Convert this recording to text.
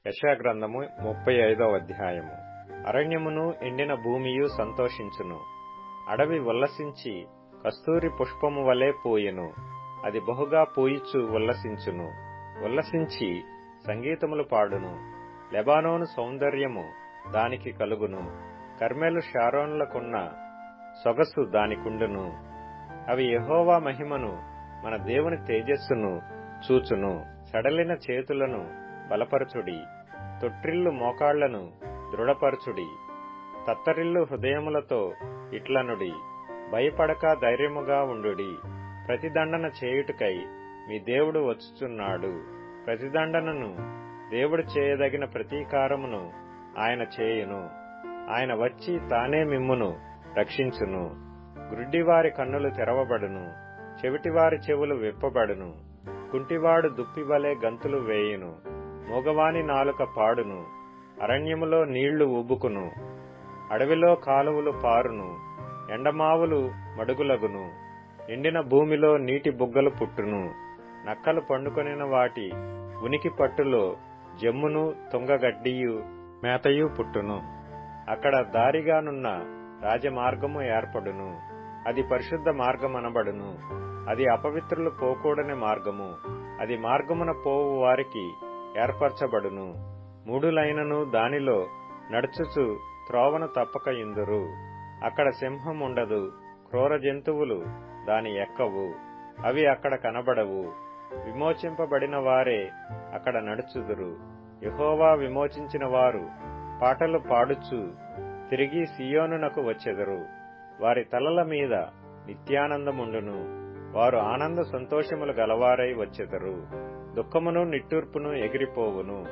యెషయాగ్రంథము 35వ అధ్యాయము. అరణ్యమును ఎండిన భూమియు సంతోషించును. అడవి ఉల్లసించి కస్తూరి పుష్పము వలె పూయెను. అది బహుగా పూయిచు ఉల్లసించును. ఉల్లసించి సంగీతములు పాడును. లెబానోను సౌందర్యము దానికి కలుగును. కర్మెలు షారోన్లకున్న సొగసు దానికుండును. అవి యెహోవా మహిమను, మన దేవుని తేజస్సును చూచును. సడలిన చేతులను బలపరచుడి. తొట్రిల్లు మోకాళ్లను దృఢపరచుడి. తత్తరిల్లు హృదయములతో ఇట్లనుడి, భయపడక ధైర్యముగా ఉండుడి. ప్రతిదండన చేయుటకై మీ దేవుడు వచ్చుచున్నాడు. ప్రతిదండనను దేవుడు చేయదగిన ప్రతీకారమును ఆయన చేయును. ఆయన వచ్చి తానే మిమ్మును రక్షించును. గ్రుడ్డివారి కన్నులు తెరవబడును. చెవిటివారి చెవులు విప్పబడును. కుంటివాడు దుప్పివలె గంతులు వేయును. మూగవాని నాలుక పాడును. అరణ్యములో నీళ్లు ఉబుకును. అడవిలో కాలువలు పారును. ఎండమావులు మడుగులగును. ఎండిన భూమిలో నీటి బుగ్గలు పుట్టును. నక్కలు పండుకొనిన వాటి ఉనికి పట్టులో జమ్మును, తుంగగడ్డియు, మేతయు పుట్టును. అక్కడ దారిగానున్న రాజమార్గము ఏర్పడును. అది పరిశుద్ధ మార్గమనబడును. అది అపవిత్రులు పోకూడని మార్గము. అది మార్గమున పోవు వారికి ఏర్పరచబడును. మూఢులైనను దానిలో నడుచుచు త్రోవను తప్పక ఇందురు. అక్కడ సింహం ఉండదు. క్రూర జంతువులు దాని ఎక్కవు. అవి అక్కడ కనబడవు. విమోచింపబడిన వారే అక్కడ నడుచుదురు. యెహోవా విమోచించిన వారు పాటలు పాడుచు తిరిగి సియోనునకు వచ్చెదరు. వారి తలల మీద నిత్యానందముండును. వారు ఆనంద సంతోషములు గలవారై వచ్చెదరు. దుఃఖమును నిట్టూర్పును ఎగిరిపోవును.